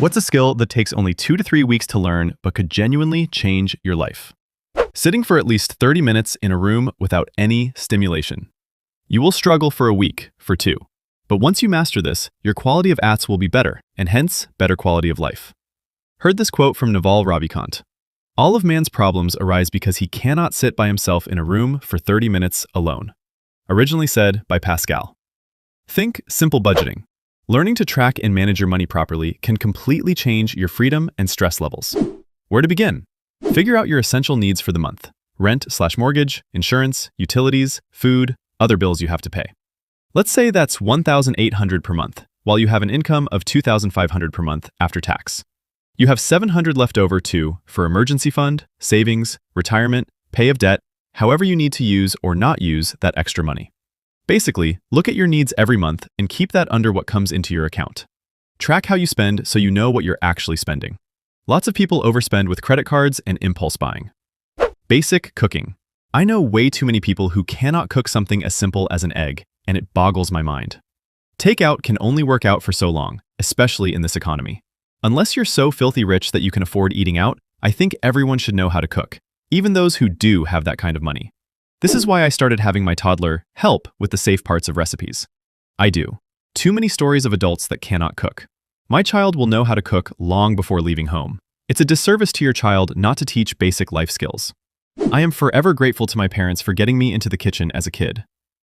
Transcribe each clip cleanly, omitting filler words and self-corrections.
What's a skill that takes only 2 to 3 weeks to learn but could genuinely change your life? Sitting for at least 30 minutes in a room without any stimulation. You will struggle for a week, for two. But once you master this, your quality of ATS will be better, and hence, better quality of life. Heard this quote from Naval Ravikant. All of man's problems arise because he cannot sit by himself in a room for 30 minutes alone. Originally said by Pascal. Think simple budgeting. Learning to track and manage your money properly can completely change your freedom and stress levels. Where to begin? Figure out your essential needs for the month. Rent/mortgage, insurance, utilities, food, other bills you have to pay. Let's say that's $1,800 per month, while you have an income of $2,500 per month after tax. You have $700 left over for emergency fund, savings, retirement, pay of debt, however you need to use or not use that extra money. Basically, look at your needs every month and keep that under what comes into your account. Track how you spend so you know what you're actually spending. Lots of people overspend with credit cards and impulse buying. Basic cooking. I know way too many people who cannot cook something as simple as an egg, and it boggles my mind. Takeout can only work out for so long, especially in this economy. Unless you're so filthy rich that you can afford eating out, I think everyone should know how to cook, even those who do have that kind of money. This is why I started having my toddler help with the safe parts of recipes. I do. Too many stories of adults that cannot cook. My child will know how to cook long before leaving home. It's a disservice to your child not to teach basic life skills. I am forever grateful to my parents for getting me into the kitchen as a kid.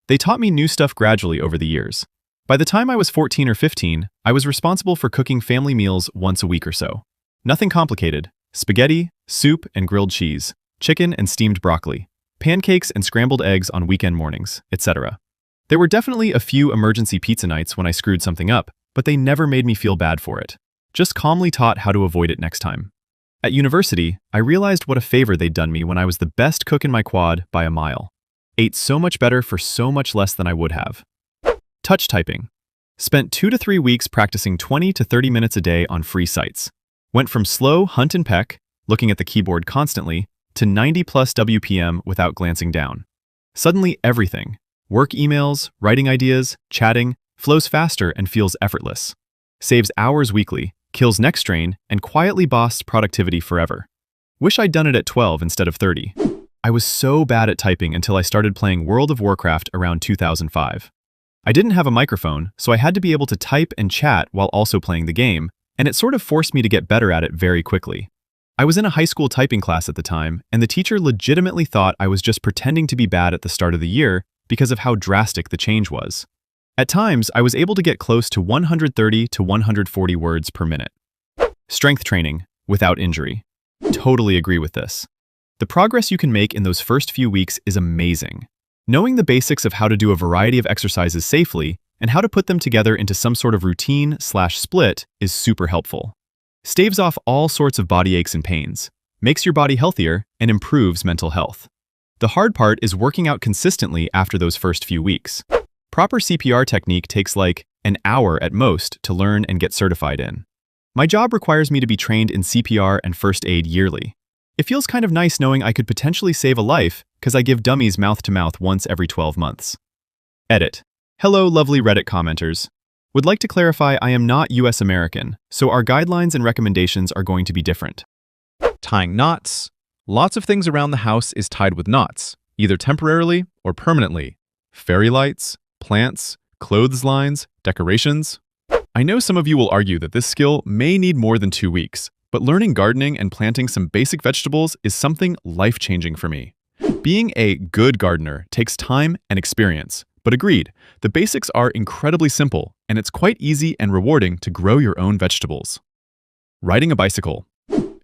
They taught me new stuff gradually over the years. By the time I was 14 or 15, I was responsible for cooking family meals once a week or so. Nothing complicated. Spaghetti, soup and grilled cheese, chicken and steamed broccoli, pancakes and scrambled eggs on weekend mornings, etc. There were definitely a few emergency pizza nights when I screwed something up, but they never made me feel bad for it. Just calmly taught how to avoid it next time. At university, I realized what a favor they'd done me when I was the best cook in my quad by a mile. Ate so much better for so much less than I would have. Touch typing. Spent 2 to 3 weeks practicing 20 to 30 minutes a day on free sites. Went from slow hunt and peck, looking at the keyboard constantly, to 90+ WPM without glancing down. Suddenly everything, work emails, writing ideas, chatting, flows faster and feels effortless. Saves hours weekly, kills neck strain, and quietly boosts productivity forever. Wish I'd done it at 12 instead of 30. I was so bad at typing until I started playing World of Warcraft around 2005. I didn't have a microphone, so I had to be able to type and chat while also playing the game, and it sort of forced me to get better at it very quickly. I was in a high school typing class at the time, and the teacher legitimately thought I was just pretending to be bad at the start of the year because of how drastic the change was. At times, I was able to get close to 130 to 140 words per minute. Strength training, without injury. Totally agree with this. The progress you can make in those first few weeks is amazing. Knowing the basics of how to do a variety of exercises safely and how to put them together into some sort of routine/split is super helpful. Staves off all sorts of body aches and pains, makes your body healthier, and improves mental health. The hard part is working out consistently after those first few weeks. Proper CPR technique takes like an hour at most to learn and get certified in. My job requires me to be trained in CPR and first aid yearly. It feels kind of nice knowing I could potentially save a life because I give dummies mouth-to-mouth once every 12 months. Edit. Hello, lovely Reddit commenters. Would like to clarify I am not US American, so our guidelines and recommendations are going to be different. Tying knots. Lots of things around the house is tied with knots, either temporarily or permanently. Fairy lights, plants, clothes lines, decorations. I know some of you will argue that this skill may need more than 2 weeks, but learning gardening and planting some basic vegetables is something life-changing for me. Being a good gardener takes time and experience, but agreed, the basics are incredibly simple, and it's quite easy and rewarding to grow your own vegetables. Riding a bicycle.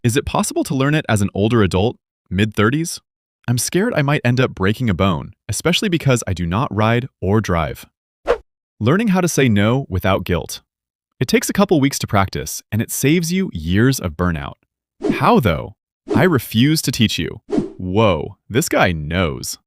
Is it possible to learn it as an older adult, mid-30s? I'm scared I might end up breaking a bone, especially because I do not ride or drive. Learning how to say no without guilt. It takes a couple weeks to practice, and it saves you years of burnout. How though? I refuse to teach you. Whoa, this guy knows.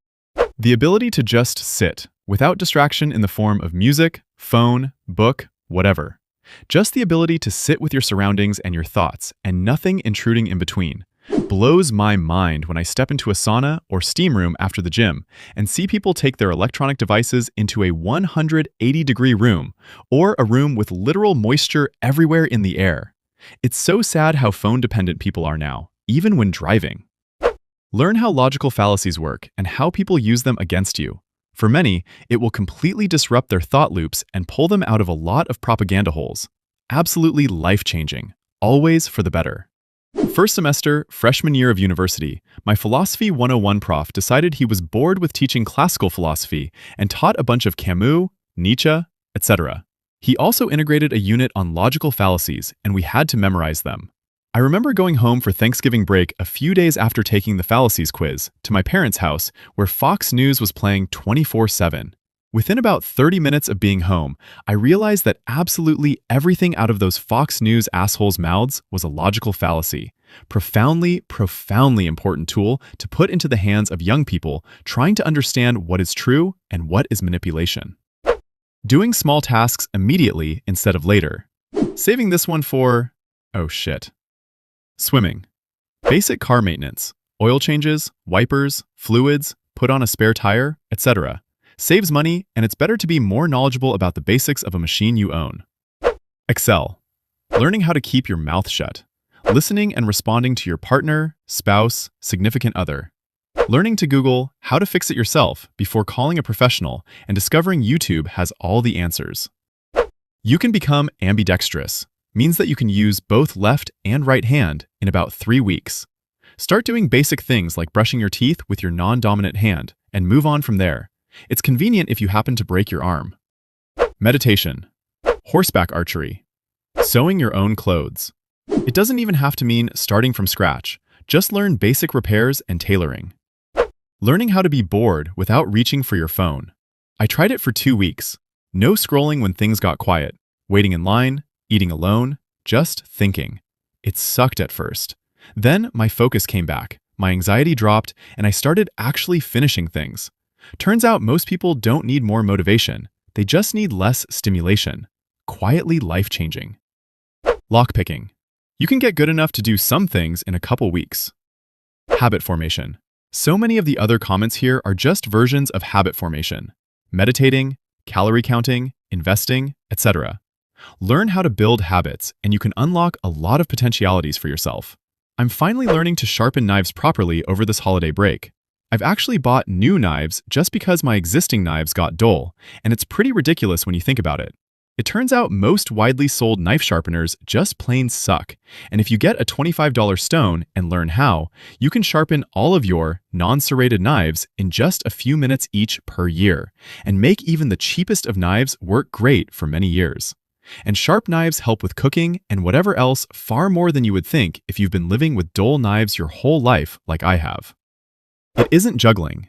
The ability to just sit, without distraction in the form of music, phone, book, whatever. Just the ability to sit with your surroundings and your thoughts, and nothing intruding in between. Blows my mind when I step into a sauna or steam room after the gym and see people take their electronic devices into a 180-degree room, or a room with literal moisture everywhere in the air. It's so sad how phone-dependent people are now, even when driving. Learn how logical fallacies work and how people use them against you. For many, it will completely disrupt their thought loops and pull them out of a lot of propaganda holes. Absolutely life-changing, always for the better. First semester, freshman year of university, my Philosophy 101 prof decided he was bored with teaching classical philosophy and taught a bunch of Camus, Nietzsche, etc. He also integrated a unit on logical fallacies, and we had to memorize them. I remember going home for Thanksgiving break a few days after taking the fallacies quiz to my parents' house where Fox News was playing 24/7. Within about 30 minutes of being home, I realized that absolutely everything out of those Fox News assholes' mouths was a logical fallacy. Profoundly, profoundly important tool to put into the hands of young people trying to understand what is true and what is manipulation. Doing small tasks immediately instead of later. Saving this one for... oh shit. Swimming. Basic car maintenance. Oil changes, wipers, fluids, put on a spare tire, etc. Saves money, and it's better to be more knowledgeable about the basics of a machine you own. Excel. Learning how to keep your mouth shut. Listening and responding to your partner, spouse, significant other. Learning to Google how to fix it yourself before calling a professional and discovering YouTube has all the answers. You can become ambidextrous. Means that you can use both left and right hand in about 3 weeks. Start doing basic things like brushing your teeth with your non-dominant hand and move on from there. It's convenient if you happen to break your arm. Meditation. Horseback archery. Sewing your own clothes. It doesn't even have to mean starting from scratch. Just learn basic repairs and tailoring. Learning how to be bored without reaching for your phone. I tried it for 2 weeks. No scrolling when things got quiet. Waiting in line, eating alone, just thinking. It sucked at first. Then my focus came back, my anxiety dropped, and I started actually finishing things. Turns out most people don't need more motivation. They just need less stimulation. Quietly life-changing. Lockpicking. You can get good enough to do some things in a couple weeks. Habit formation. So many of the other comments here are just versions of habit formation. Meditating, calorie counting, investing, etc. Learn how to build habits, and you can unlock a lot of potentialities for yourself. I'm finally learning to sharpen knives properly over this holiday break. I've actually bought new knives just because my existing knives got dull, and it's pretty ridiculous when you think about it. It turns out most widely sold knife sharpeners just plain suck, and if you get a $25 stone and learn how, you can sharpen all of your non-serrated knives in just a few minutes each per year, and make even the cheapest of knives work great for many years. And sharp knives help with cooking and whatever else far more than you would think if you've been living with dull knives your whole life like I have. It isn't juggling.